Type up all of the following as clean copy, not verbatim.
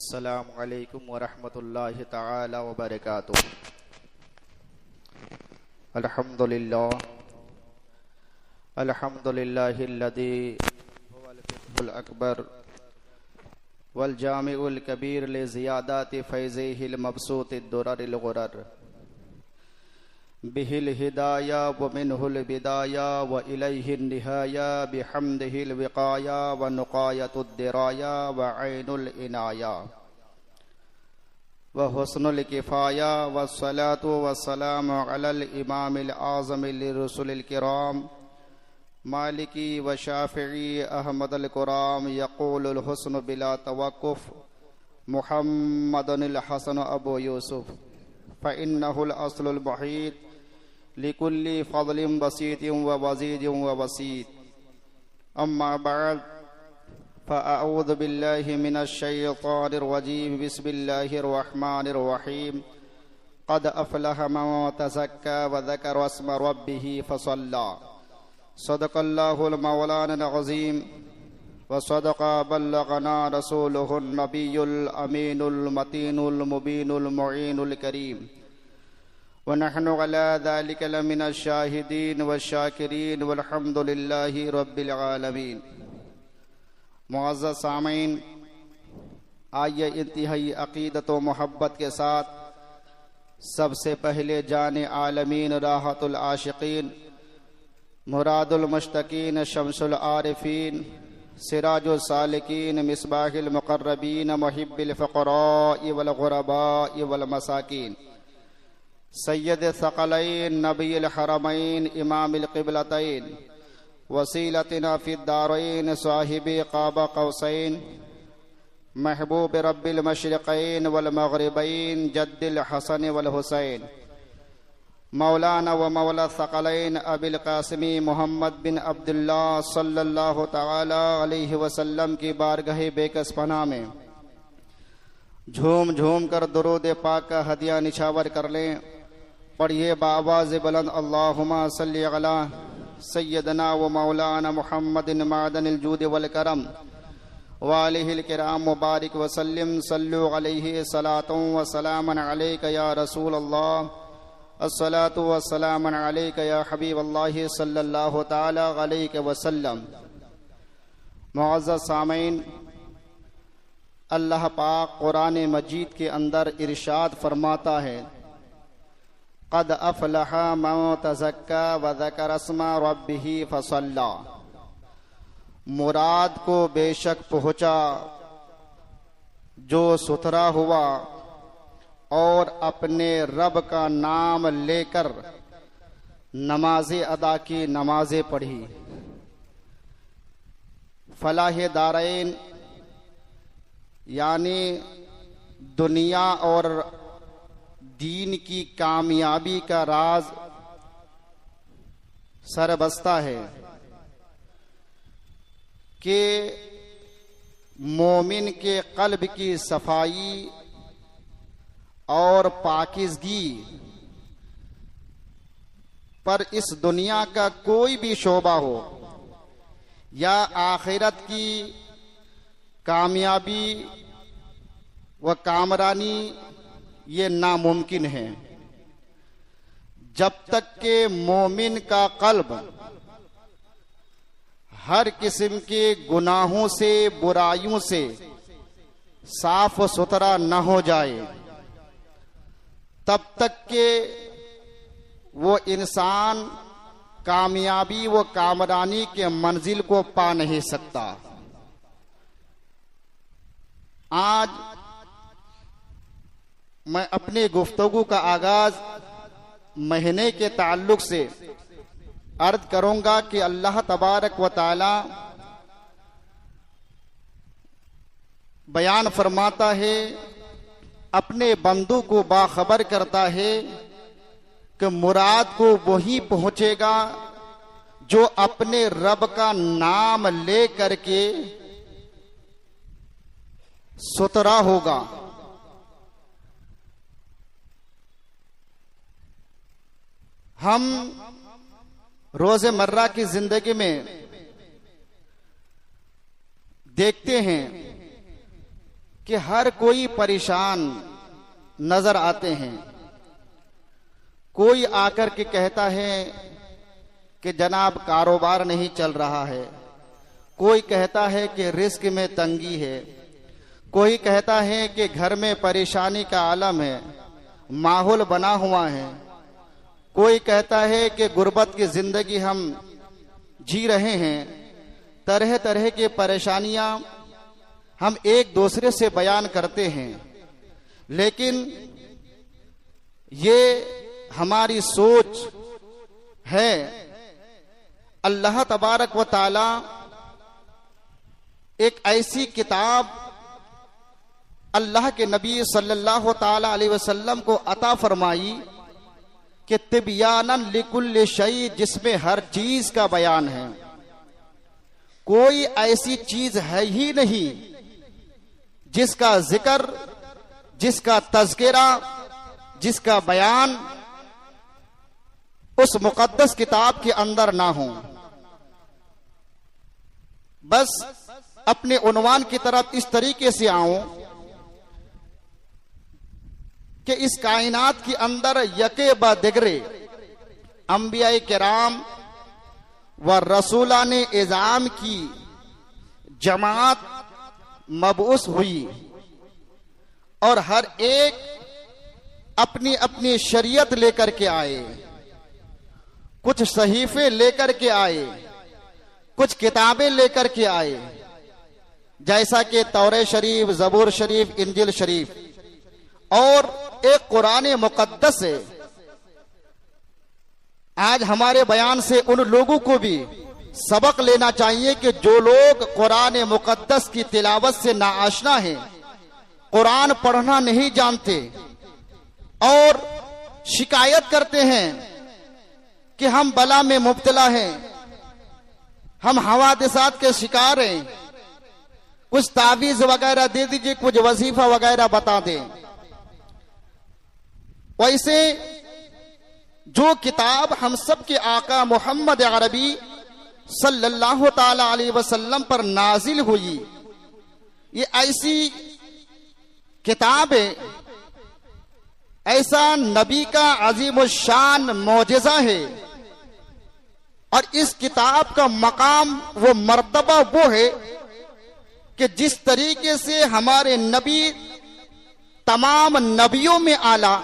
अस्सलामु अलैकुम वरहमतुल्लाहि तआला वबरकातुह। अल्हम्दुलिल्लाहिल्लज़ी हुवल फ़िक़्हुल अकबर वल जामिउल कबीर लिज़ियादाति फ़ैज़िहिल मबसूतिद दुररिल गुरर बिहिल हिदाया व मिनहुल बिदाया व इलैहिन निहाया बिहम्दिहिल विक़ाया व नुक़ायतुद दिराया व ऐनुल इनाया व हुस्नुल किफ़ाया व सलातु व सलामु अलल इमामिल आज़मिल रुसुलिल किराम मालिकी व शाफ़िई अहमदुल कुराम यक़ूलुल हुस्नु बिला तवक्कुफ़ मुहम्मदुल हसन अबू यूसुफ फ़इन्नहुल अस्लुल बहीद लिकुल्ली फ़ज़लिन बसीतिन व वज़ीदिन व वसीत। अम्मा बअद फ़अऊज़ु बिल्लाहि मिनश शैतानिर रजीम। बिस्मिल्लाहिर रहमानिर रहीम। क़द अफ़लह मन तज़क्का व ज़करा अस्म रब्बिही फ़सल्ला। सदक़ल्लाहुल मौलानाल अज़ीम व सदक़ा बल्लग़ना रसूलुहुन नबियुल अमीनुल मतीनुल मुबीनुल मुईनुल करीम व नहनु अला ज़ालिका लमिनश शाहिदीन व शाकिरीन वल्हम्दुलिल्लाहि रब्बिल आलमीन। मुअज़्ज़ज़ सामीन, आइए इंतहाई अक़ीदत व मोहब्बत के साथ सबसे पहले जाने आलमीन राहतुल आशिकीन मुरादुल मुश्तकीन शम्सुल आरिफीन सिराजुल सालिकीन मिसबाहिल मुक़र्रबीन मुहिब्बिल फ़ुक़राइ वल ग़ुरबाइ वल मसाकीन सय्यद सकलैन नबील हरमैन इमामिल क़िबलतैन वसीलतना फ़िद दारैन साहिबी क़ाब क़ौसैन महबूब रब्बिल मशरिक़ैन वल मग़रिबैन जद्दिल हसन वल हुसैन मौलाना व मौला सकलैन अबिल क़ासिमी मोहम्मद बिन अब्दुल्लाह सल्लल्लाहु तआला अलैहि वसल्लम की बारगाह बेकस पनाह में झूम झूम कर दुरूद पाक का हदिया निछावर कर लें। पढ़िए बाआवाज़ बुलंद अल्लाहुम्मा सल्लि अला सय्यदना व मौलाना मुहम्मदिन मादनिल जूद वल करम व आलिहिल किराम मुबारिक वसल्लिम सल्लु अलैहि सलातुन व सलामन अलैका या रसूल अल्लाह अस्सलातु वस्सलामु अलैका या हबीब अल्लाह सल्लल्लाहु तआला अलैहि वसल्लम। मुअज़्ज़ज़ सामीन, अल्लाह पाक कुरान मजीद के अंदर इरशाद फरमाता है, क़द अफ़लह मन तज़क्का व ज़करा अस्म रब्बिही फ़सल्ला। मुराद को बेशक पहुँचा जो सुथरा हुआ और अपने रब का नाम लेकर नमाज़ें अदा की, नमाज़ें पढ़ी। फलाह दारैन यानी दुनिया और दीन की कामयाबी का राज सरबस्ता है कि मोमिन के क़ल्ब की सफाई और पाकीज़गी पर इस दुनिया का कोई भी शोबा हो या आखिरत की कामयाबी व कामरानी ये नामुमकिन है जब तक के मोमिन का क़ल्ब हर किस्म के गुनाहों से बुराइयों से साफ सुथरा न हो जाए, तब तक के वो इंसान कामयाबी व कामरानी के मंजिल को पा नहीं सकता। आज मैं अपनी गुफ्तगू का आगाज महीने के ताल्लुक से अर्ज करूंगा कि अल्लाह तबारक व तआला बयान फरमाता है, अपने बंदों को बाखबर करता है कि मुराद को वही पहुंचेगा जो अपने रब का नाम ले करके सुतरा होगा। हम रोज़मर्रा की जिंदगी में देखते हैं कि हर कोई परेशान नजर आते हैं। कोई आकर के कहता है कि जनाब कारोबार नहीं चल रहा है, कोई कहता है कि रिस्क में तंगी है, कोई कहता है कि घर में परेशानी का आलम है, माहौल बना हुआ है, कोई कहता है कि गुर्बत की जिंदगी हम जी रहे हैं। तरह तरह की परेशानियां हम एक दूसरे से बयान करते हैं, लेकिन ये हमारी सोच है। अल्लाह तबारक व ताला एक ऐसी किताब अल्लाह के नबी सल्लल्लाहु ताला अलैहि वसल्लम को अता फरमाई कि तिबयानन लिकुल्लि शै, जिसमें हर चीज का बयान है। कोई ऐसी चीज है ही नहीं जिसका जिक्र, जिसका तज़किरा, जिसका बयान उस मुकद्दस किताब के अंदर ना हो। बस अपने उन्वान की तरफ इस तरीके से आऊं कि इस कायनात के अंदर यके ब दिगरे अंबिया किराम व रसूलान इज़ाम की जमात मबऊस हुई और हर एक अपनी अपनी शरीयत लेकर के आए, कुछ सहीफे लेकर के आए, कुछ किताबें लेकर के आए, जैसा कि तौरे शरीफ, ज़बूर शरीफ, इंजिल शरीफ और एक कुरान मुकद्दस है। आज हमारे बयान से उन लोगों को भी सबक लेना चाहिए कि जो लोग कुरान मुकद्दस की तिलावत से नाआशना हैं, कुरान पढ़ना नहीं जानते और शिकायत करते हैं कि हम बला में मुब्तला हैं, हम हवादिसात के शिकार हैं, कुछ तावीज वगैरह दे दीजिए, कुछ वजीफा वगैरह बता दें। वैसे जो किताब हम सब के आका मोहम्मद अरबी सल्लल्लाहु ताला अलैहि वसल्लम पर नाजिल हुई, ये ऐसी किताब है, ऐसा नबी का अजीम शान मौजज़ा है। और इस किताब का मकाम, वो मर्तबा वो है कि जिस तरीके से हमारे नबी तमाम नबियों में आला,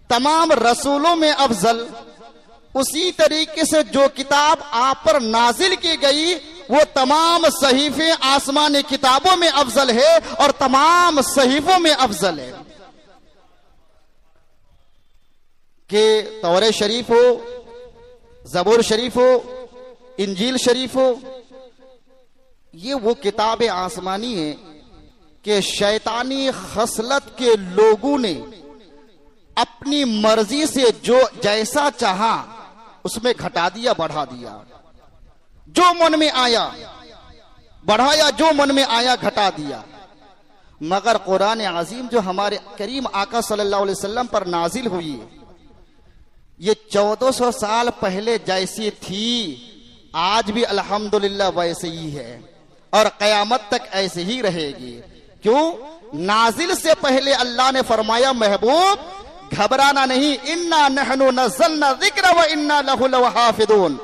तमाम रसूलों में अफजल, उसी तरीके से जो किताब आप पर नाजिल की गई वो तमाम सहीफे आसमानी किताबों में अफजल है और तमाम सहीफों में अफजल है। कि तौरे शरीफ हो, ज़बूर शरीफ हो, इंजील शरीफ हो, ये वो किताब आसमानी है कि शैतानी खसलत के लोगों ने अपनी मर्जी से जो जैसा चाहा उसमें घटा दिया, बढ़ा दिया, जो मन में आया बढ़ाया, जो मन में आया घटा दिया। मगर कुरान अजीम जो हमारे करीम आका सल्लल्लाहु अलैहि वसल्लम पर नाजिल हुई, ये 1400 साल पहले जैसी थी आज भी अल्हम्दुलिल्लाह वैसे ही है और क़यामत तक ऐसे ही रहेगी। क्यों? नाजिल से पहले अल्लाह ने फरमाया, महबूब घबराना नहीं, इन्ना नहनु नज़्ज़लना ज़िक्र व इन्ना लहु लहाफ़िज़ून।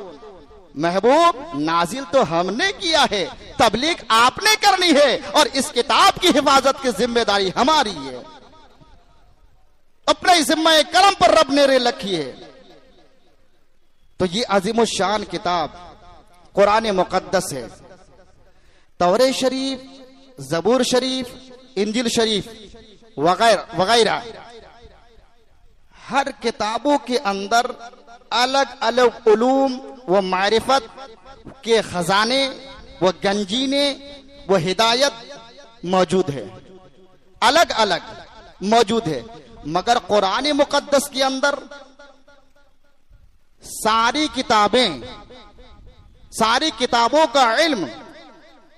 महबूब नाजिल तो हमने किया है, तबलीग आपने करनी है और इस किताब की हिफाजत की जिम्मेदारी हमारी है। अपने जिम्मे कलम पर रब ने रखी है। तो ये अजीमुशान किताब कुरान मुकद्दस है। तौरे शरीफ, ज़बूर शरीफ, इंजिल शरीफ वगैरह वगैरह हर किताबों के अंदर अलग अलग उलूम व मारिफत के खजाने व गंजीने व हिदायत मौजूद है, अलग अलग मौजूद है। मगर कुरान मुकद्दस के अंदर सारी किताबें, सारी किताबों का इल्म,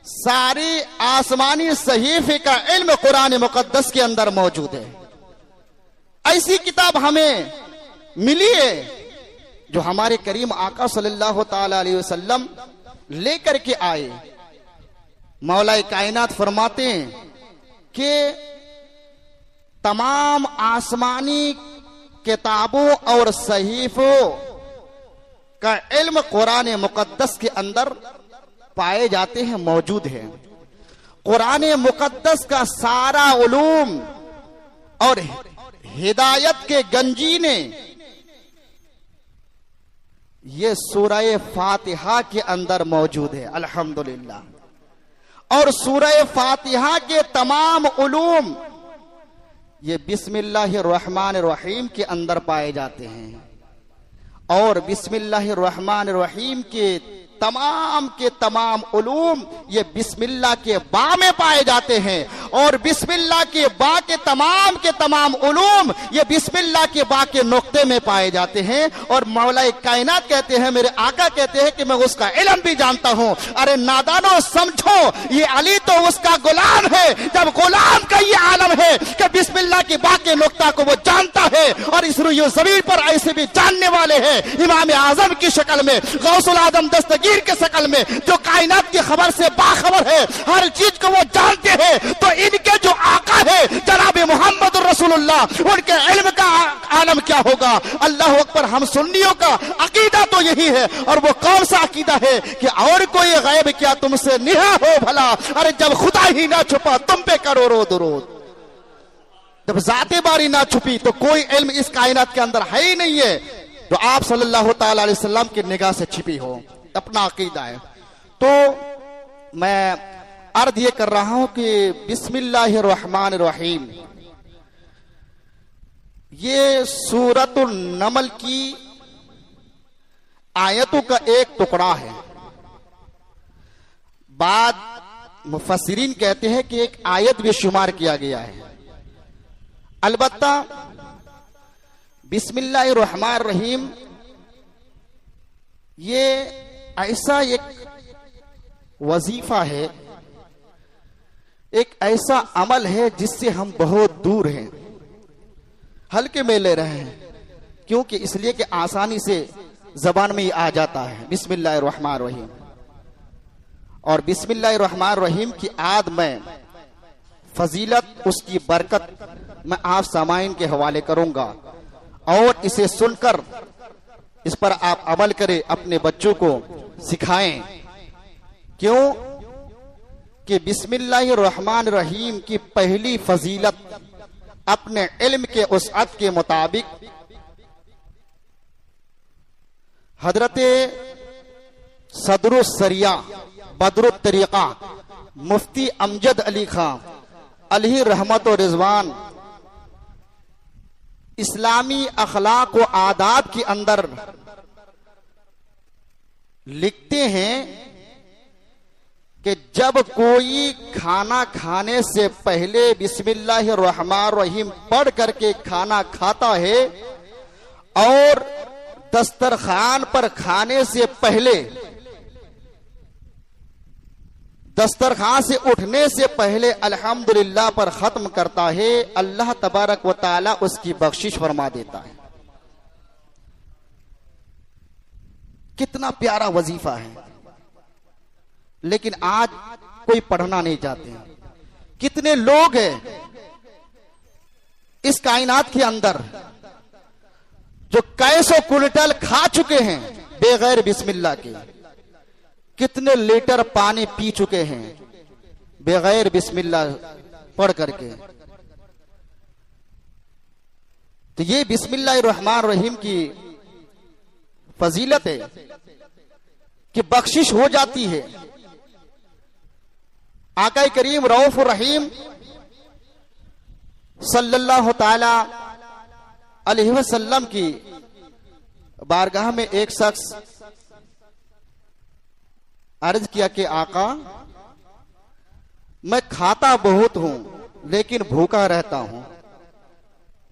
सारी आसमानी सहीफे का इल्म कुरान मुकद्दस के अंदर मौजूद है। ऐसी किताब हमें मिली है जो हमारे करीम आका सल्लल्लाहु ताला अलैहि वसल्लम लेकर के आए। मौला कायनात फरमाते हैं कि तमाम आसमानी किताबों और सहीफों का इल्म कुरान मुकद्दस के अंदर पाए जाते हैं, मौजूद है। कुरान मुकद्दस का सारा उलूम और हिदायत के गंजीने ये सूरह फातिहा के अंदर मौजूद है, अल्हम्दुलिल्लाह। और सूरह फातिहा के तमाम उलूम ये बिस्मिल्लाहिर्रहमानिर्रहीम के अंदर पाए जाते हैं। और बिस्मिल्लाहिर्रहमानिर्रहीम के तमाम उलूम ये बिस्मिल्लाह के बा में पाए जाते हैं। और बिस्मिल्लाह के तमाम उलूम ये बिस्मिल्लाह के बा के नुक्ते में पाए जाते हैं। और मौला कायनात कहते हैं, मेरे आका कहते हैं कि मैं उसका इल्म भी जानता हूं। अरे नादानो समझो, ये अली तो उसका गुलाम है। जब गुलाम का ये आलम है कि बिस्मिल्लाह के बा के नुक्ता को वो जानता है, और इस रुए ज़मीन पर ऐसे भी जानने वाले हैं इमाम आजम की शक्ल में, गौसुल आजम दस्तगीर की शक्ल में, जो कायनात की खबर से बाखबर है, हर चीज को वो जानते हैं। तो इनके जो आका है जनाब मोहम्मद रसूलुल्लाह, उनके इल्म का आलम क्या होगा। अल्लाह अकबर। हम सुन्नियों का अकीदा तो यही है। और वो कौन सा अकीदा है कि और कोई गैब क्या तुमसे निहा हो भला। अरे जब खुदा ही ना छुपा तुम पे करो रो दुरूद। जब जाते बारी ना छुपी तो कोई इल्म इस कायनात के अंदर है ही नहीं है जो आप सल्लल्लाहु ताला अलैहि वसल्लम की निगाह से छिपी हो। अपना अकीदा है। तो मैं अर्ज ये कर रहा हूं कि बिस्मिल्लाहिर्रहमानिर्रहीम ये सूरतुल नमल की आयतों का एक टुकड़ा है। बाद मुफस्सिरीन कहते हैं कि एक आयत भी शुमार किया गया है। अलबत्ता बिस्मिल्लाहिर्रहमानिर्रहीम ये ऐसा एक वजीफा है, एक ऐसा अमल है जिससे हम बहुत दूर हैं, हल्के में ले रहे हैं। क्योंकि इसलिए कि आसानी से जबान में ही आ जाता है बिस्मिल्लाहिर्रहमानिर्रहीम। और बिस्मिल्लाहिर्रहमानिर्रहीम की आद में फजीलत, उसकी बरकत मैं आप सामाइन के हवाले करूंगा। और इसे सुनकर इस पर आप अमल करें, अपने बच्चों को सिखाएं। क्यों कि बिस्मिल्लाहिर्रहमानिर्रहीम की पहली फजीलत अपने इल्म के उसअत के मुताबिक हजरते सदरुस सरिया बदरुत तरीका मुफ्ती अमजद अली खां अलही रहमत और रिजवान इस्लामी अखलाक व आदाब के अंदर लिखते हैं कि जब कोई खाना खाने से पहले बिस्मिल्लाहिर्रहमानिर्रहीम पढ़ करके खाना खाता है और दस्तरखान पर खाने से पहले, दस्तरखान से उठने से पहले अल्हम्दुलिल्लाह पर खत्म करता है, अल्लाह तबारक व ताला उसकी बख्शिश फरमा देता है। कितना प्यारा वजीफा है। लेकिन आज कोई पढ़ना नहीं चाहते हैं। कितने लोग हैं इस कायनात के अंदर जो कैसों क्विंटल खा चुके हैं बेगैर बिस्मिल्लाह के। कितने लीटर पानी पी चुके हैं बेगैर बिस्मिल्लाह पढ़ करके। तो ये बिस्मिल्लाहिर्रहमानिर्रहीम की फजीलत है कि बख्शिश हो जाती है। आका करीम रऊफ रहीम सल्लल्लाहु ताला अलैहि वसल्लम की बारगाह में एक शख्स अर्ज किया कि आका, मैं खाता बहुत हूं लेकिन भूखा रहता हूं,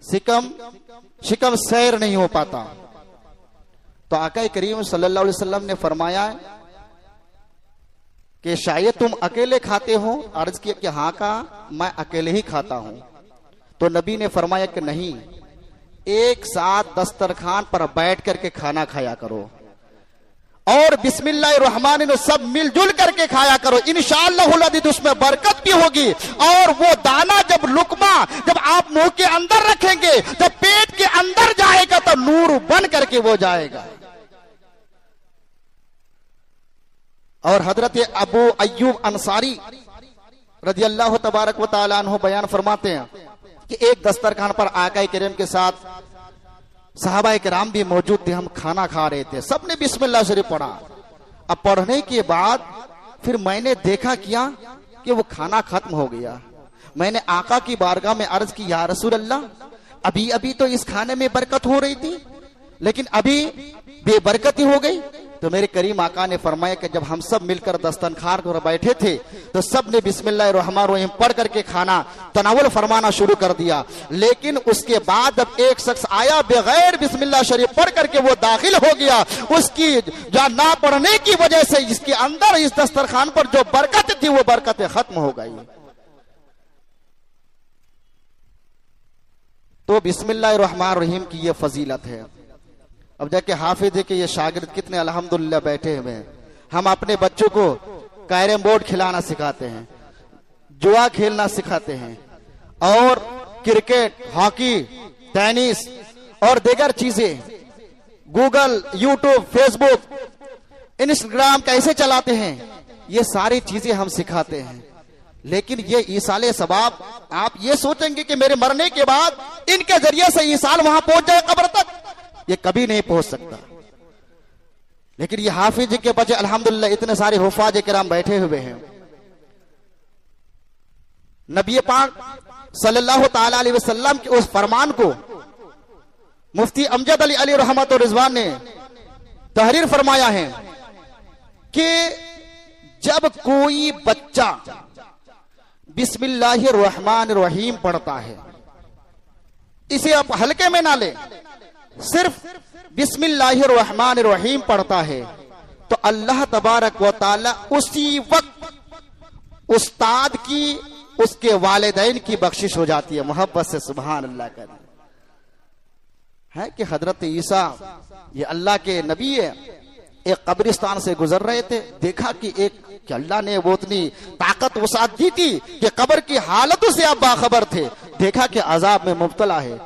शिकम सैर नहीं हो पाता। तो आका करीम सल्लल्लाहु अलैहि वसल्लम ने फरमाया कि शायद तुम अकेले खाते हो। अर्ज किया कि हाँ का, मैं अकेले ही खाता हूं। तो नबी ने फरमाया कि नहीं, एक साथ दस्तरखान पर बैठ करके खाना खाया करो। और बिस्मिल्लाहिर्रहमानिर्रहीम सब मिलजुल करके खाया करो, इंशाअल्लाह उसमें बरकत भी होगी। और वो दाना जब लुकमा जब आप मुंह के अंदर रखेंगे, जब पेट के अंदर जाएगा तो नूर बन करके वो जाएगा। और हजरत अबू अय्यूब अंसारी रज़ियल्लाहु तबारक व तआला अन्हु बयान फरमाते हैं कि एक दस्तरखान पर आका करीम के साथ सहाबाए किराम भी मौजूद थे, हम खाना खा रहे थे, सबने बिस्मिल्लाह शरीफ पढ़ा। अब पढ़ने के बाद फिर मैंने देखा किया कि वो खाना खत्म हो गया। मैंने आका की बारगाह में अर्ज की, या रसूल अल्लाह, अभी अभी तो इस खाने में बरकत हो रही थी, लेकिन अभी बेबरकती हो गई। तो मेरे करीम आका ने फरमाया कि जब हम सब मिलकर दस्तरखान पर बैठे थे तो सब ने बिस्मिल्लाहिर्रहमानिर्रहीम पढ़ करके खाना तनावुल फरमाना शुरू कर दिया। लेकिन उसके बाद जब एक शख्स आया बगैर बिस्मिल्लाह शरीफ पढ़ करके वो दाखिल हो गया, उसकी जो ना पढ़ने की वजह से इसके अंदर इस दस्तरखान पर जो बरकत थी वो बरकतें खत्म हो गई। तो बिस्मिल्लाहिर्रहमानिर्रहीम की ये फजीलत है। अब जाके हाफिज के ये शागिर्द कितने अल्हम्दुलिल्लाह बैठे हुए हैं। हम अपने बच्चों को कैरम बोर्ड खिलाना सिखाते हैं, जुआ खेलना सिखाते हैं, और क्रिकेट, हॉकी, टेनिस और दीगर चीजें, गूगल, यूट्यूब, फेसबुक, इंस्टाग्राम कैसे चलाते हैं, ये सारी चीजें हम सिखाते हैं। लेकिन ये ईसाले सवाब, आप ये सोचेंगे कि मेरे मरने के बाद इनके जरिए से ईसाल वहां पहुंच जाए कब्र तक, ये कभी नहीं पहुंच सकता। लेकिन ये हाफिज के बच्चे अल्हम्दुलिल्लाह इतने सारे हुफाज किराम बैठे हुए हैं। नबी पाक सल्लल्लाहु ताला अलैहि वसल्लम के उस फरमान को मुफ्ती अमजद अली अली रहमत और रिजवान ने तहरीर फरमाया है कि जब कोई बच्चा बिस्मिल्लाहिर्रहमानिर्रहीम पढ़ता है, इसे आप हल्के में ना ले, सिर्फ बिस्मिल्लाहिर्रहमानिर्रहीम पढ़ता है तो अल्लाह तबारक व तआला उसी वक्त उस्ताद की, उसके वालिदैन की बख्शिश हो जाती है। मोहब्बत से सुभान अल्लाह करें। है कि हजरत ईसा ये अल्लाह के नबी है, एक कब्रिस्तान से गुजर रहे थे, देखा कि कि अल्लाह ने वो उतनी ताकत वसात दी थी कि कब्र की हालतों से आप बाखबर थे, देखा कि अजाब में मुब्तला है।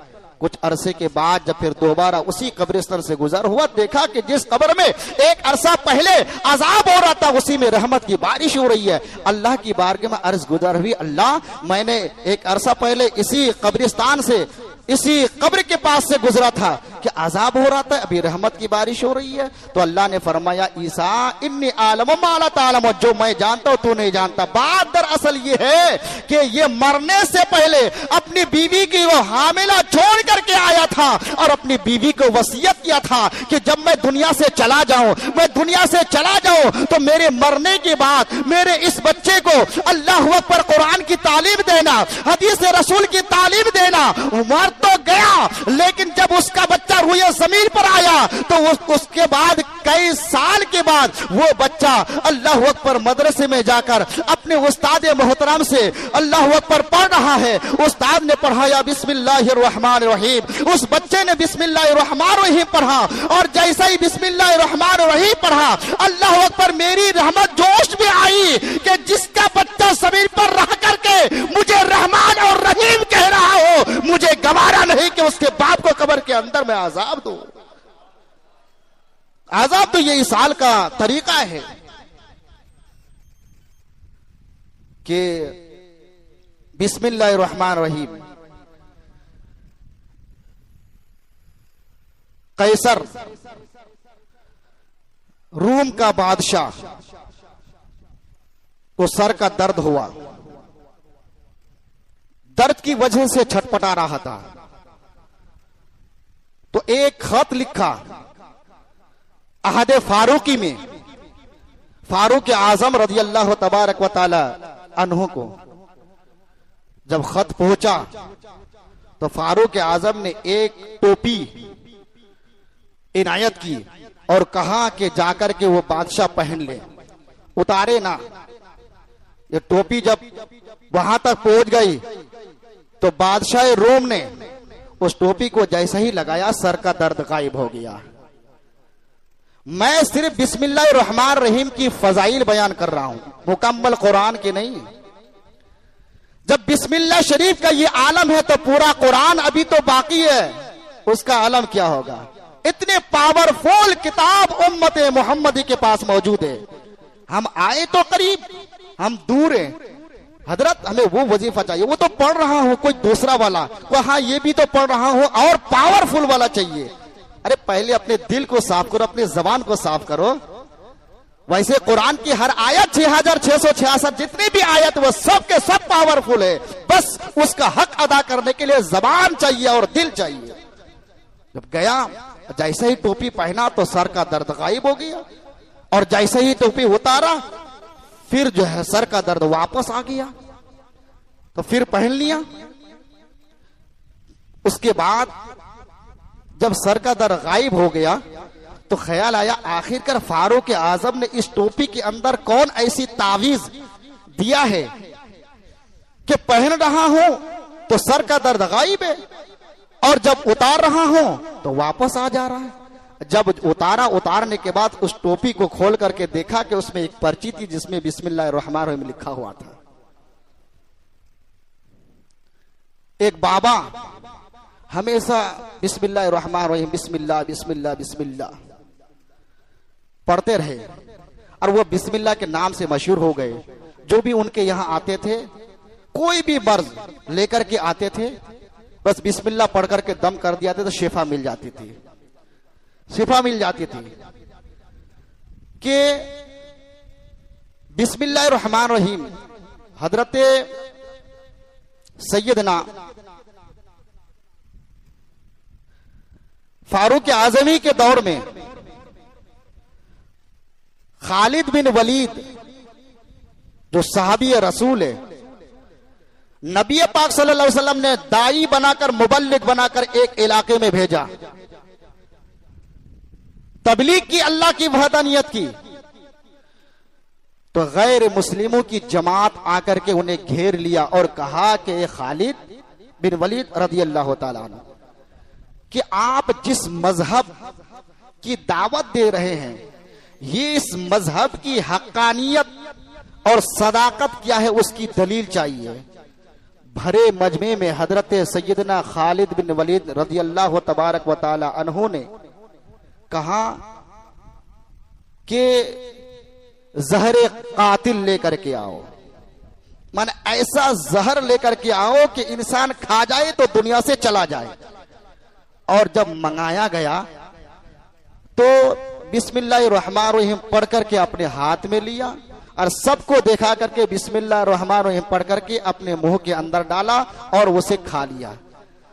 कुछ अरसे के बाद जब फिर दोबारा उसी कब्रिस्तान से गुजर हुआ, देखा कि जिस कब्र में एक अरसा पहले अजाब हो रहा था उसी में रहमत की बारिश हो रही है। अल्लाह की बारगाह में अर्ज गुजर हुई, अल्लाह मैंने एक अरसा पहले इसी कब्रिस्तान से, इसी कब्र के पास से गुजरा था कि अजाब हो रहा था, अभी रहमत की बारिश हो रही है। तो अल्लाह ने फरमाया, ईसा इन्नी आलम माला तालम, जो मैं जानता हूं तू नहीं जानता। बात दरअसल ये है कि ये मरने से पहले अपनी बीवी की वो हामिला छोड़ करके आया था और अपनी बीवी को वसीयत किया था कि जब मैं दुनिया से चला जाऊं, मैं दुनिया से चला जाऊं तो मेरे मरने के बाद मेरे इस बच्चे को अल्लाह अकबर कुरान की तालीम देना, हदीस रसूल की तालीम देना। मर तो गया, लेकिन जब उसका बच्चा रुए जमीन पर आया तो उसके बाद कई साल के बाद वो बच्चा अल्लाह अकबर मदरसे में जाकर अपने उस्ताद मोहतरम से अल्लाह अकबर पढ़ रहा है। उस्ताद ने पढ़ाया बिस्मिल्लाहिर्रहमानिर्रहीम, उस बच्चे ने बिस्मिल्लाहिर्रहमानिर्रहीम पढ़ा, और जैसा ही बिस्मिल्लाहिर्रहमानिर्रहीम पढ़ा, अल्लाह अकबर मेरी रहमत जोश में आई कि जिसका बच्चा जमीन पर रह करके मुझे रहमान और रहीम कह रहा हो, मुझे गवारा नहीं कि उसके बाप को कब्र के अंदर में आजाब दो। आजाब तो ये ईसाल का तरीका है कि बिस्मिल्लाहिर्रहमानिर्रहीम। कैसर रूम का बादशाह को सर का दर्द हुआ, दर्द की वजह से छटपटा रहा था, तो एक खत लिखा अहद फारूकी में फारूक आजम रज़ियल्लाहु तबारक व तआला अन्हु को। जब खत पहुंचा तो फारूक आजम ने एक टोपी इनायत की और कहा कि जाकर के वो बादशाह पहन ले, उतारे ना। ये टोपी जब वहां तक पहुंच गई तो बादशाह रोम ने उस टोपी को जैसे ही लगाया, सर का दर्द गायब हो गया। मैं सिर्फ बिस्मिल्लाहिर्रहमानिर्रहीम की फजाइल बयान कर रहा हूं, मुकम्मल कुरान की नहीं। जब बिस्मिल्लाह शरीफ का ये आलम है तो पूरा कुरान अभी तो बाकी है, उसका आलम क्या होगा। इतने पावरफुल किताब उम्मत मोहम्मदी के पास मौजूद है। हम आए तो करीब, हम दूर हैं। हजरत हमें वो वजीफा चाहिए, वो तो पढ़ रहा हूं कोई दूसरा वाला, हाँ ये भी तो पढ़ रहा हूं और पावरफुल वाला चाहिए। अरे पहले अपने दिल को साफ करो, अपनी जबान को साफ करो। वैसे कुरान की हर आयत 6666 जितनी भी आयत वो सब के सब पावरफुल है, बस उसका हक अदा करने के लिए जबान चाहिए और दिल चाहिए। जब गया जैसे ही टोपी पहना तो सर का दर्द गायब हो गया, और जैसे ही टोपी उतारा फिर जो है सर का दर्द वापस आ गया, तो फिर पहन लिया। उसके बाद जब सर का दर्द गायब हो गया तो ख्याल आया आखिरकार फारूक आजम ने इस टोपी के अंदर कौन ऐसी तावीज दिया है कि पहन रहा हूं तो सर का दर्द गायब है, और जब उतार रहा हूं तो वापस आ जा रहा है। जब उतारने के बाद उस टोपी को खोल करके देखा कि उसमें एक पर्ची थी जिसमें बिस्मिल्लाहिर्रहमानिर्रहीम लिखा हुआ था। एक बाबा हमेशा बिस्मिल्लाहिर्रहमानिर्रहीम बिस्मिल्लाह बिस्मिल्लाह बिस्मिल्लाह पढ़ते रहे, और वो बिस्मिल्लाह के नाम से मशहूर हो गए। जो भी उनके यहां आते थे, कोई भी मर्ज लेकर के आते थे, बस बिस्मिल्लाह पढ़ करके दम कर दिया था तो शिफा मिल जाती थी, शिफा मिल जाती थी। कि बिस्मिल्लाहिर्रहमानिर्रहीम हजरत सैयदना फारूक आजमी के दौर में खालिद बिन वलीद जो सहाबी रसूल है, नबी पाक सल्लल्लाहु अलैहि वसल्लम ने दाई बनाकर, मुबल्लिग बनाकर एक इलाके में भेजा, तबलीग की, अल्लाह की वहदानियत की। तो गैर मुस्लिमों की जमात आकर के उन्हें घेर लिया और कहा कि खालिद बिन वलीद रज़ी अल्लाह ताला अन्हु कि आप जिस मजहब की दावत दे रहे हैं, ये इस मजहब की हक्कानियत और सदाकत क्या है उसकी दलील चाहिए। भरे मजमे में हजरत सैयदना खालिद बिन वलीद रज़ी अल्लाह तबारक व ताला अन्हु ने कहा कि जहर कातिल लेकर के आओ, माने ऐसा जहर लेकर के आओ कि इंसान खा जाए तो दुनिया से चला जाए। और जब मंगाया गया तो बिस्मिल्लाहिर्रहमानिर्रहीम पढ़ करके अपने हाथ में लिया और सबको देखा करके बिस्मिल्लाहिर्रहमानिर्रहीम पढ़ करके अपने मुंह के अंदर डाला और उसे खा लिया।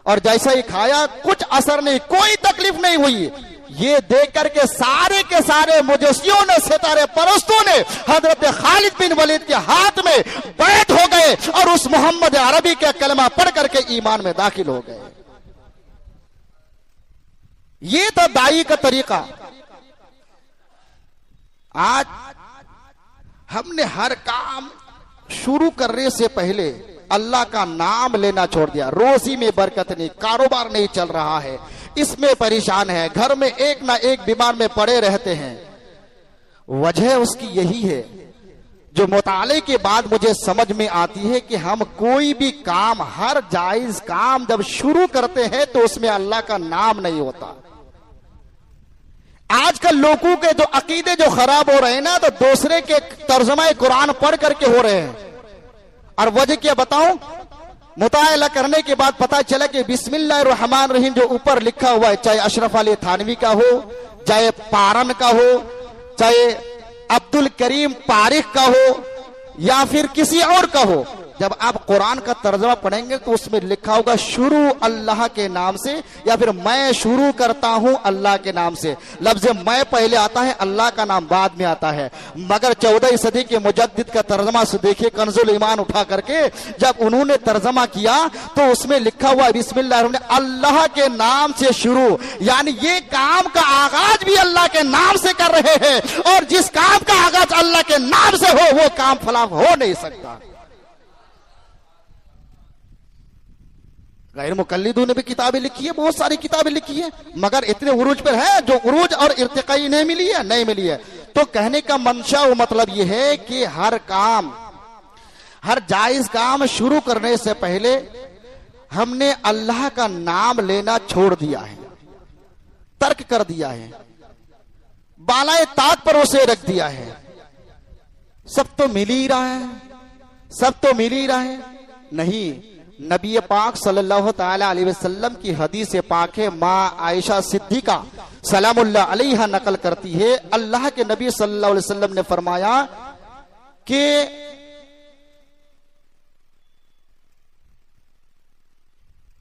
और जैसा ही खाया कुछ असर नहीं, कोई तकलीफ नहीं हुई। ये देख करके सारे के सारे मुजस्सियों ने, सितारे परस्तों ने हजरत खालिद बिन वलीद के हाथ में बैठ हो गए और उस मोहम्मद अरबी के कलमा पढ़ करके ईमान में दाखिल हो गए। ये था दाई का तरीका। आज हमने हर काम शुरू करने से पहले अल्लाह का नाम लेना छोड़ दिया। रोजी में बरकत नहीं, कारोबार नहीं चल रहा है, इसमें परेशान है, घर में एक ना एक बीमार में पड़े रहते हैं। वजह उसकी यही है जो मुताले के बाद मुझे समझ में आती है कि हम कोई भी काम, हर जायज काम जब शुरू करते हैं तो उसमें अल्लाह का नाम नहीं होता। आजकल लोगों के जो अकीदे जो खराब हो रहे हैं ना, तो दूसरे के तर्जुमा कुरान पढ़ करके हो रहे हैं। और वजह क्या बताऊं, मुताला करने के बाद पता चला कि बिस्मिल्लाहिर्रहमानिर्रहीम जो ऊपर लिखा हुआ है, चाहे अशरफ अली थानवी का हो, चाहे पारन का हो, चाहे अब्दुल करीम पारिक का हो, या फिर किसी और का हो, जब आप कुरान का तर्जुमा पढ़ेंगे तो उसमें लिखा होगा शुरू अल्लाह के नाम से, या फिर मैं शुरू करता हूं अल्लाह के नाम से। लफ्ज मैं पहले आता है, अल्लाह का नाम बाद में आता है। मगर 14वीं सदी के मुजद्दिद का तर्जुमा से देखिए, कंजुल ईमान उठा करके जब उन्होंने तर्जुमा किया तो उसमें लिखा हुआ बिस्मिल्लाह, अल्लाह के नाम से शुरू, यानी ये काम का आगाज भी अल्लाह के नाम से कर रहे हैं, और जिस काम का आगाज अल्लाह के नाम से हो वो काम फलाह हो नहीं सकता। गैर मुकल्लिदों ने भी किताबें लिखी है, बहुत सारी किताबें लिखी है, मगर इतने उरूज पर है जो उरूज और इर्तिकाई नहीं मिली है, नहीं मिली है। तो कहने का मंशा वो मतलब ये है कि हर काम, हर जायज काम शुरू करने से पहले हमने अल्लाह का नाम लेना छोड़ दिया है, तर्क कर दिया है, बालाए ताक पर उसे रख दिया है। सब तो मिल ही रहा है, सब तो मिल ही रहा है। नहीं, नबी पाक सल्लल्लाहु ताला अलैहि वसल्लम की हदीस पाक है, माँ आयशा सिद्दीका सलामुल्लाह अलैहा नकल करती है, अल्लाह के नबी सल्लल्लाहु अलैहि वसल्लम ने फरमाया कि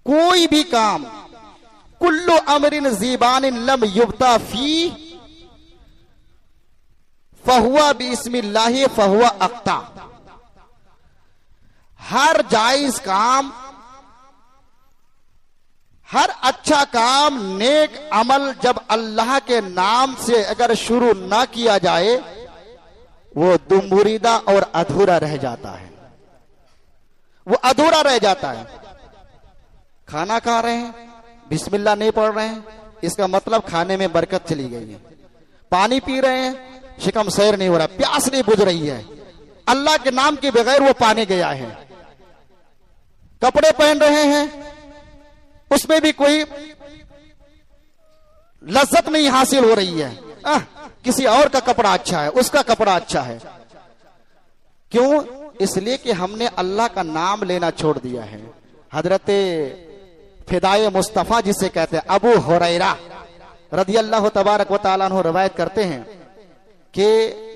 कोई भी काम, कुल्लु अमरिन ज़ीबानिन लम युब्ता फी फहुआ बिस्मिल्लाहि फहुआ अक्ता। हर जायज काम, हर अच्छा काम, नेक अमल जब अल्लाह के नाम से अगर शुरू ना किया जाए वो दुम्बुरीदा और अधूरा रह जाता है, वो अधूरा रह जाता है। खाना खा रहे हैं, बिस्मिल्लाह नहीं पढ़ रहे हैं, इसका मतलब खाने में बरकत चली गई है। पानी पी रहे हैं, शिकम सैर नहीं हो रहा, प्यास नहीं बुझ रही है, अल्लाह के नाम के बगैर वो पानी गया है। कपड़े पहन रहे हैं, उसमें भी कोई लज्जत नहीं हासिल हो रही है, किसी और का कपड़ा अच्छा है, उसका कपड़ा अच्छा है। क्यों? इसलिए कि हमने अल्लाह का नाम लेना छोड़ दिया है। हजरत फिदाए मुस्तफा जिसे कहते हैं, अबू हुरैरा रदी अल्लाह तबारक व तआला अन्हु रवायत करते हैं कि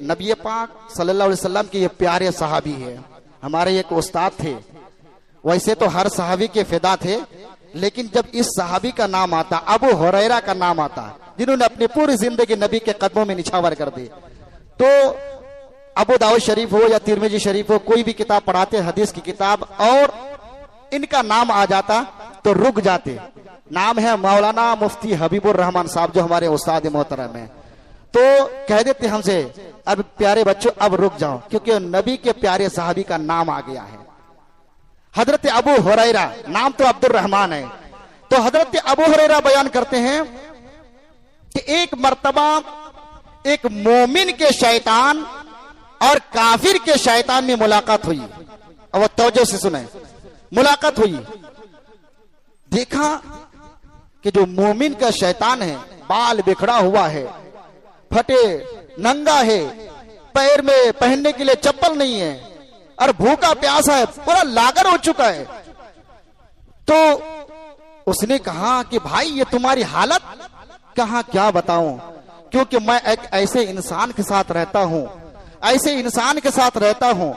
नबी पाक सल्लल्लाहु अलैहि वसल्लम के ये प्यारे सहाबी है। हमारे एक उस्ताद थे, वैसे तो हर सहाबी के फिदा थे, लेकिन जब इस सहाबी का नाम आता, अबू हुरैरा का नाम आता, जिन्होंने अपनी पूरी जिंदगी नबी के कदमों में निछावर कर दी, तो अबू दाऊद शरीफ हो या तिरमिजी शरीफ हो, कोई भी किताब पढ़ाते हदीस की किताब, और इनका नाम आ जाता तो रुक जाते। नाम है मौलाना मुफ्ती हबीबुर रहमान साहब, जो हमारे उस्ताद मोहतरम है। तो कह देते हमसे, अब प्यारे बच्चों अब रुक जाओ, क्योंकि नबी के प्यारे सहाबी का नाम आ गया है। हजरत अबू हुरैरा, नाम तो अब्दुर रहमान है। तो हजरत अबू हुरैरा बयान करते हैं कि एक मर्तबा एक मोमिन के शैतान और काफिर के शैतान में मुलाकात हुई। अब तवज्जो से सुने, मुलाकात हुई, देखा कि जो मोमिन का शैतान है बाल बिखरा हुआ है, फटे नंगा है, पैर में पहनने के लिए चप्पल नहीं है, और भूखा प्यासा है, पूरा लागर हो चुका है। तो उसने कहा कि भाई ये तुम्हारी हालत, कहा क्या बताऊं, क्योंकि मैं एक ऐसे इंसान के साथ रहता हूं, ऐसे इंसान के साथ रहता हूं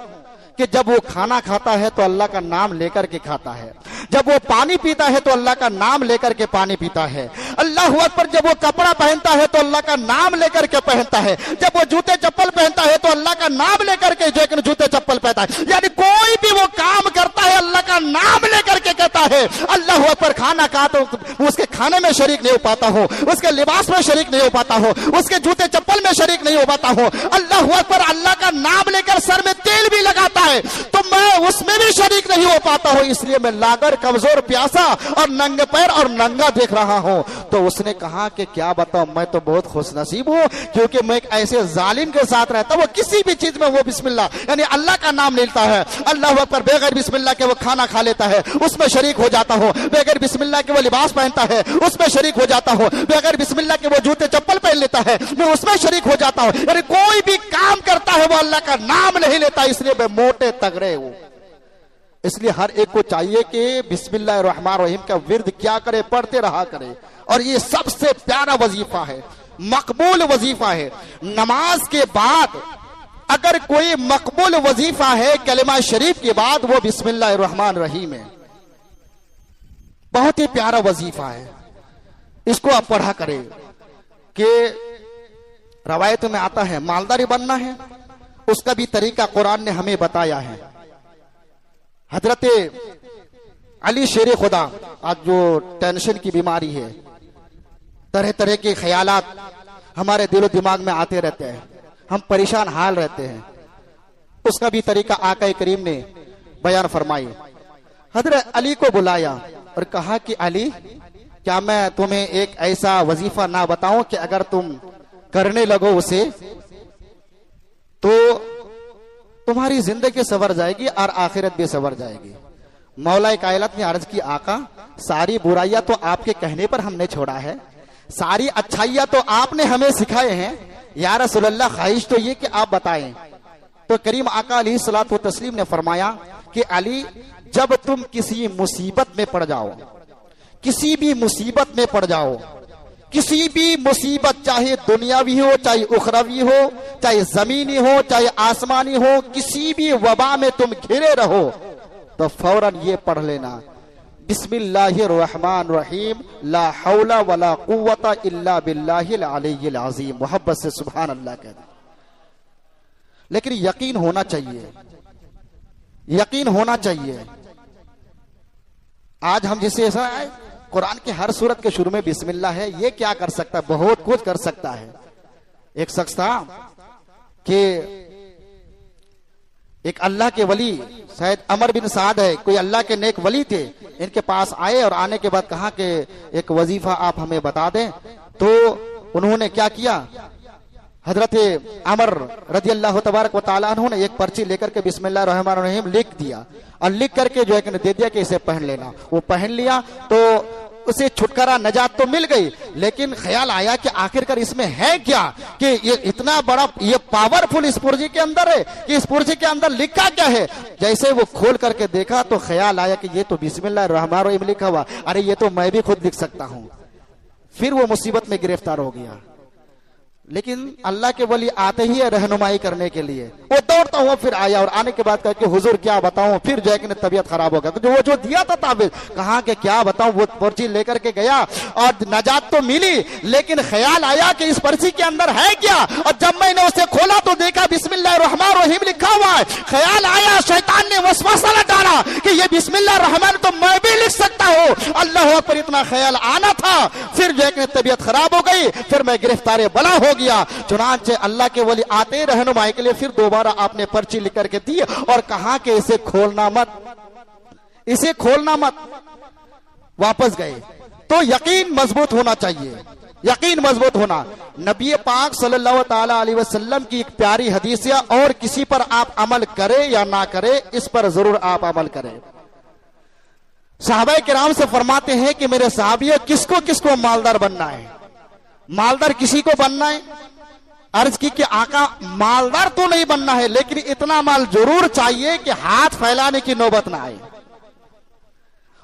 कि जब वो खाना खाता है तो अल्लाह का नाम लेकर के खाता है, जब वो पानी पीता है तो अल्लाह का नाम लेकर के पानी पीता है, अल्लाह अकबर, जब वो कपड़ा पहनता है तो अल्लाह का नाम लेकर के पहनता है, जब वो जूते चप्पल पहनता है तो अल्लाह का नाम लेकर के जो जूते चप्पल पहनता है। यानी कोई भी वो काम करता है अल्लाह का नाम लेकर के कहता है। अल्लाह अकबर, खाना खा तो उसके खाने में शरीक नहीं हो पाता हो, उसके लिबास में शरीक नहीं हो पाता हो, उसके जूते चप्पल में शरीक नहीं हो पाता हो। अल्लाह अकबर, अल्लाह का नाम लेकर सर में तेल भी लगाता है तो मैं उसमें भी शरीक नहीं हो पाता हूं, इसलिए मैं लागर, कमजोर, प्यासा और नंगे पैर और नंगा देख रहा हूं। तो उसने कहा कि क्या बताऊं, मैं तो बहुत खुशनसीब हूं, क्योंकि मैं एक ऐसे जालिम के साथ रहता हूं, वो किसी भी चीज में वो बिस्मिल्लाह यानी अल्लाह का नाम लेता है, अल्लाह अकबर, बगैर बिस्मिल्लाह के वो खाना खा लेता है, उसमें शरीक हो जाता हो, बगैर बिस्मिल्लाह के वो लिबास पहनता है, उसमें शरीक हो जाता हो, बगैर बिस्मिल्लाह के वो जूते चप्पल पहन लेता है, मैं उसमें शरीक हो जाता हूं। यानी कोई भी काम करता है वो अल्लाह का नाम नहीं लेता, इसलिए मैं मोटे तगड़े हूं। इसलिए हर एक को चाहिए कि बिस्मिल्लाहिर रहमानिर रहीम का विर्द क्या करे, पढ़ते रहा करे, और ये सबसे प्यारा वजीफा है, मकबूल वजीफा है। नमाज के बाद अगर कोई मकबूल वजीफा है कलिमा शरीफ के बाद, वो बिस्मिल्लाहिर रहमानिर रहीम है। बहुत ही प्यारा वजीफा है, इसको आप पढ़ा करें। कि रवायत में आता है मालदारी बनना है, उसका भी तरीका कुरान ने हमें बताया है। हजरत अली शेर खुदा, आज जो टेंशन की बीमारी है, तरह तरह के ख्यालात हमारे दिलो दिमाग में आते रहते हैं, हम परेशान हाल रहते हैं, उसका भी तरीका आका करीम ने बयान फरमाई। हजरत अली को बुलाया, और कहा कि अली, क्या मैं तुम्हें एक ऐसा वजीफा ना बताऊं कि अगर तुम करने लगो उसे तो तुम्हारी जिंदगी सवर जाएगी और आखिरत भी सवर जाएगी। मौला कायनात ने अर्ज की, आका सारी बुराइयां तो आपके कहने पर हमने छोड़ा है, सारी अच्छाइयां तो आपने हमें सिखाए हैं, या रसूलल्लाह ख्वाहिश तो ये कि आप बताएं। तो करीम आका अलैहिस्सलातु तस्लीम ने फरमाया कि अली, जब तुम किसी मुसीबत में पड़ जाओ, किसी भी मुसीबत में पड़ जाओ, किसी भी मुसीबत, चाहे दुनियावी हो, चाहे उखरवी हो, चाहे जमीनी हो, चाहे आसमानी हो, किसी भी वबा में तुम घिरे रहो तो फौरन ये पढ़ लेना, बिस्मिल्लाहिर्रहमानिर्रहीम, ला हौला वला कुव्वता इल्ला बिल्लाहिल अलिय्यिल अज़ीम। मोहब्बत से सुभान अल्लाह कह दे। लेकिन यकीन होना चाहिए, यकीन होना चाहिए। आज हम जिसे ऐसा है, कुरान के हर सूरत के शुरू में बिस्मिल्लाह है, ये क्या कर सकता है? बहुत कुछ कर सकता है। एक शख्स था कि एक अल्लाह के वली, शायद अमर बिन साद है, कोई अल्लाह के नेक वली थे, इनके पास आए और आने के बाद कहा कि एक वजीफा आप हमें बता दें। तो उन्होंने क्या किया, हजरत अमर रजी अल्लाह तबारक व तआला अन्हु ने एक पर्ची लेकर के बिस्मिल्लाह रहमान रहीम लिख दिया और लिख करके जो है कि दे दिया कि इसे पहन लेना। वो पहन लिया तो उसे छुटकारा नजात तो मिल गई, लेकिन ख्याल आया कि आखिरकार इसमें है क्या, कि ये इतना बड़ा, ये पावरफुल इस पुर्जी के अंदर है कि इस पुर्जी के अंदर लिखा क्या है। जैसे वो खोल करके देखा तो ख्याल आया कि ये तो बिस्मिल्लाह रहमान रहीम लिखा हुआ, अरे ये तो मैं भी खुद लिख सकता हूं। फिर वो मुसीबत में गिरफ्तार हो गया। लेकिन अल्लाह के वली आते ही है रहनुमाई करने के लिए। वो दौड़ता हुआ फिर आया और आने के बाद कहा कि हुजूर क्या बताऊं, फिर जो है कि तबीयत खराब हो गया। तो वो जो दिया था ताबीज, कहा कि क्या बताऊं, वो पर्ची लेकर के गया और नजात तो मिली, लेकिन ख्याल आया कि इस पर्ची के अंदर है क्या। और जब मैंने उसे खोला तो देखा बिस्मिल्लाह रहमान रहीम लिखा हुआ है। ख्याल आया, शैतान ने वसवसा डाला कि ये बिस्मिल्लाह रहमान तो मैं भी लिख सकता हूं। अल्लाह पर इतना ख्याल आना था, फिर जो है कि तबीयत खराब हो गई, फिर मैं गिरफ्तार बला हो गया। चुनांचे अल्लाह के वली आते रहनुमाई के लिए फिर दोबारा आपने पर्ची लिख करके दी और कहा कि इसे खोलना मत, इसे खोलना मत। वापस गए। तो यकीन मजबूत होना चाहिए, यकीन मजबूत होना। नबी पाक सल्लल्लाहु ताला अलैहि वसल्लम की एक प्यारी हदीस है, और किसी पर आप अमल करें या ना करें, इस पर जरूर आप अमल करें। सहाबाए किराम से फरमाते हैं कि मेरे सहाबियों, किसको किसको मालदार बनना है? मालदार किसी को बनना है? अर्ज की कि आका मालदार तो नहीं बनना है, लेकिन इतना माल जरूर चाहिए कि हाथ फैलाने की नौबत ना आए।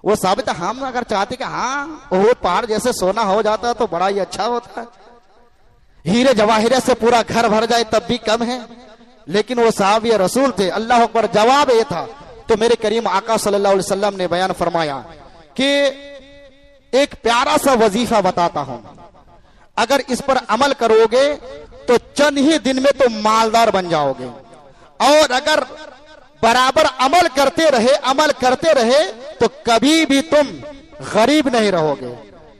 वो साबित, हम अगर चाहते कि हाँ वो पहाड़ जैसे सोना हो जाता तो बड़ा ही अच्छा होता है, हीरे जवाहिरे से पूरा घर भर जाए तब भी कम है, लेकिन वो साहबी रसूल थे। अल्लाह अकबर। जवाब ये था। तो मेरे करीम आका सल्लल्लाहु अलैहि वसल्लम ने बयान फरमाया कि एक प्यारा सा वजीफा बताता हूं, अगर इस पर अमल करोगे तो चंद ही दिन में तो मालदार बन जाओगे, और अगर बराबर अमल करते रहे तो कभी भी तुम गरीब नहीं रहोगे।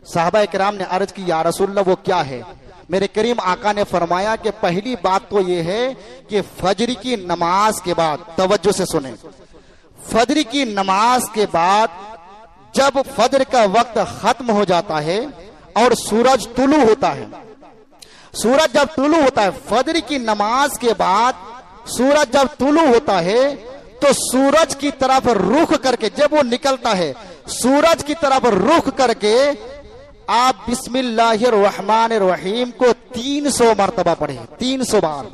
साहबा किराम ने अर्ज की, या रसूलल्लाह वो क्या है? मेरे करीम आका ने फरमाया कि पहली बात तो ये है कि फजर की नमाज के बाद, तवज्जो से सुने, फजर की नमाज के बाद जब फजर का वक्त खत्म हो जाता है और सूरज तुलू होता है, सूरज जब तुलू होता है, फजर की नमाज के बाद सूरज जब तुलू होता है तो सूरज की तरफ रुख करके, जब वो निकलता है सूरज की तरफ रुख करके आप बिस्मिल्लाहिर्रहमानिर्रहीम को 300 मरतबा पढ़े, 300 बार।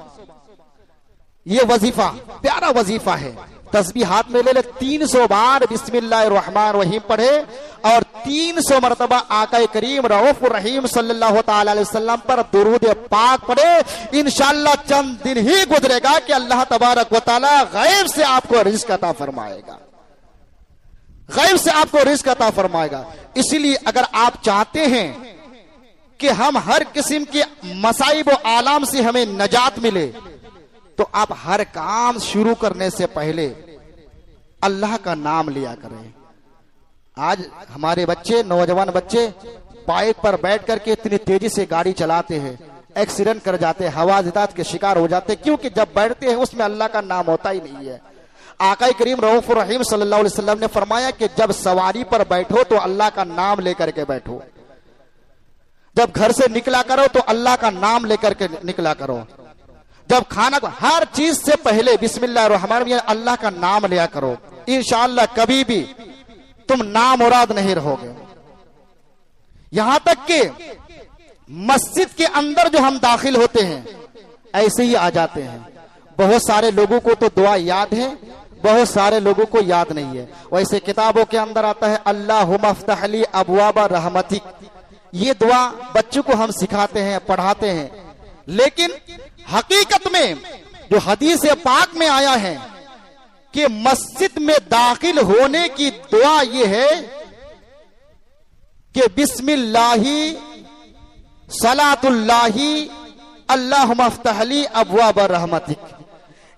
ये वजीफा प्यारा वजीफा है। तस्बीह हाथ में ले ले, 300 बार बिस्मिल्लाहिर्रहमानिर्रहीम पढ़े और 300 मरतबा आका करीम रऊफ रहीम सल्लल्लाहु ताला अलैहि वसल्लम पर दुरूद पाक पढ़े। इंशाअल्लाह चंद दिन ही गुजरेगा कि अल्लाह तबारक व तआला गैब से आपको रिज़्क़ अता फरमाएगा, गैब से आपको रिज़्क़ अता फरमाएगा। इसलिए अगर आप चाहते हैं कि हम हर किस्म के मसाइब व आलाम से हमें नजात मिले, तो आप हर काम शुरू करने से पहले अल्लाह का नाम लिया करें। आज हमारे बच्चे, नौजवान बच्चे बाइक पर बैठ करके इतनी तेजी से गाड़ी चलाते हैं, एक्सीडेंट कर जाते हैं, हवाजितात के शिकार हो जाते हैं, क्योंकि जब बैठते हैं उसमें अल्लाह का नाम होता ही नहीं है। आका करीम रऊफ रहीम सल्लल्लाहु अलैहि वसल्लम ने फरमाया कि जब सवारी पर बैठो तो अल्लाह का नाम लेकर के बैठो, जब घर से निकला करो तो अल्लाह का नाम लेकर के निकला करो, जब खाना हर चीज से पहले बिस्मिल्लाह रहमान रहीम अल्लाह का नाम लिया करो। इंशाअल्लाह कभी भी तुम नामुराद नहीं रहोगे। यहां तक कि मस्जिद के अंदर जो हम दाखिल होते हैं ऐसे ही आ जाते हैं। बहुत सारे लोगों को तो दुआ याद है, बहुत सारे लोगों को याद नहीं है। वैसे किताबों के अंदर आता है अल्लाहुम्मा अफ्तह ली अबवाब रहमतिक, ये दुआ बच्चों को हम सिखाते हैं, पढ़ाते हैं, लेकिन हकीकत में जो हदीस पाक में आया है कि मस्जिद में दाखिल होने की दुआ ये है कि बिस्मिल्लाही सलातुल्लाही अल्लाहुम्मा अफ्तह ली अबवाब रहमतिक,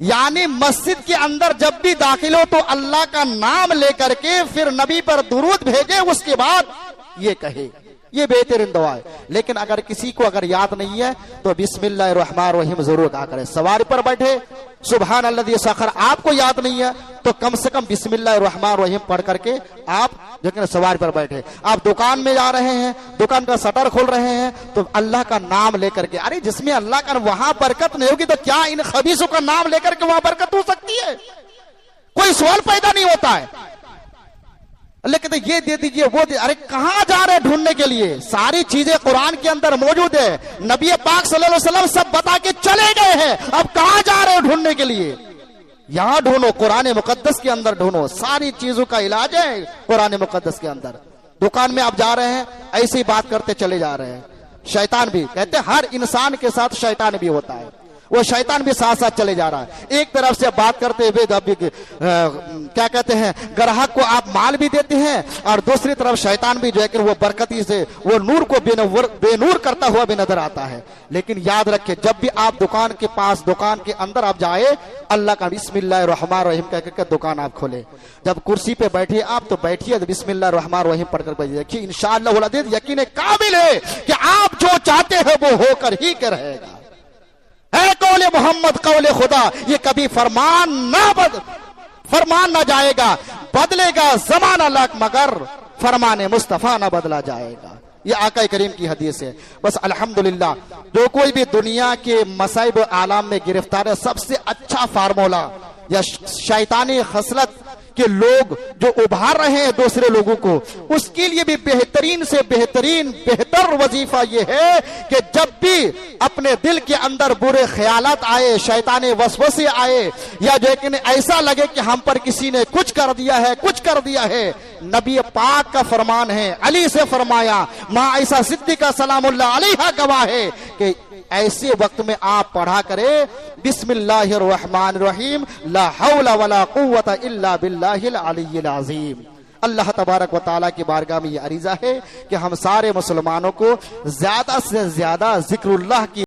यानी मस्जिद के अंदर जब भी दाखिल हो तो अल्लाह का नाम लेकर के फिर नबी पर दुरूद भेजे, उसके बाद ये कहे। ये बेहतरीन दुआ है। लेकिन अगर किसी को अगर याद नहीं है तो बिस्मिल्लाह रहमान रहीम जरूर कहा करें। सवारी पर बैठे सुभान अल्लाज़ी सखर आपको याद नहीं है तो कम से कम बिस्मिल्लाह रहमान रहीम पढ़ करके आप जो सवारी पर बैठे। आप दुकान में जा रहे हैं, दुकान का शटर खोल रहे हैं तो अल्लाह का नाम लेकर के, अरे जिसमें अल्लाह का वहां बरकत नहीं होगी तो क्या इन खबीसों का नाम लेकर के वहां बरकत हो सकती है? कोई सवाल पैदा नहीं होता है। लेकिन तो ये दे दीजिए वो दे, अरे कहां जा रहे हैं ढूंढने के लिए? सारी चीजें कुरान के अंदर मौजूद है, नबी पाक सल्लल्लाहु अलैहि वसल्लम सब बता के चले गए हैं। अब कहां जा रहे हो ढूंढने के लिए? यहां ढूंढो, कुरान मुकद्दस के अंदर ढूंढो, सारी चीजों का इलाज है कुरान मुकद्दस के अंदर। दुकान में आप जा रहे हैं ऐसी बात करते चले जा रहे हैं। शैतान भी कहते हैं हर इंसान के साथ शैतान भी होता है, वो शैतान भी साथ साथ चले जा रहा है। एक तरफ से बात करते हुए क्या कहते हैं ग्राहक को आप माल भी देते हैं और दूसरी तरफ शैतान भी जो है कि वो बरकती से वो नूर को बेनूर करता हुआ भी नजर आता है। लेकिन याद रखें जब भी आप दुकान के पास दुकान के अंदर आप जाए अल्लाह का बिस्मिल्लाह रहमान रहीम कह करके दुकान आप खोले। जब कुर्सी पे बैठिए आप तो बैठिए बिस्मिल्लाह रहमान रहीम पढ़कर बैठिए। देखिए इंशाअल्लाह यकीन काबिल है कि आप जो चाहते हैं वो होकर ही के रहेगा। है कौले मोहम्मद कौले खुदा, ये कभी फरमान ना जाएगा, बदलेगा जमाना लाख मगर फरमाने मुस्तफा ना बदला जाएगा। ये आका करीम की हदीस है। बस अल्हम्दुलिल्लाह जो कोई भी दुनिया के मसाइब आलम में गिरफ्तार है, सबसे अच्छा फार्मूला या शैतानी खसलत के लोग जो उभार रहे हैं दूसरे लोगों को, उसके लिए भी बेहतरीन से बेहतर वजीफा यह है कि जब भी अपने दिल के अंदर बुरे ख्यालात आए, शैतानी वसवसे आए या जो कि ऐसा लगे कि हम पर किसी ने कुछ कर दिया है, नबी पाक का फरमान है, अली से फरमाया, मां ऐसा सिद्दीका सलामुल्लाह अलैहा गवाह है कि ऐसे वक्त में आप पढ़ा करें बिस्मिल्लाहिर रहमानिर रहीम ला हौला वला कुव्वता इल्ला बिल्लाहिल अलिय्यिल अज़ीम। अल्लाह तबारक व तआला की बारगाह में ये अरीज़ा है कि हम सारे मुसलमानों को ज्यादा से ज्यादा जिक्रुल्लाह की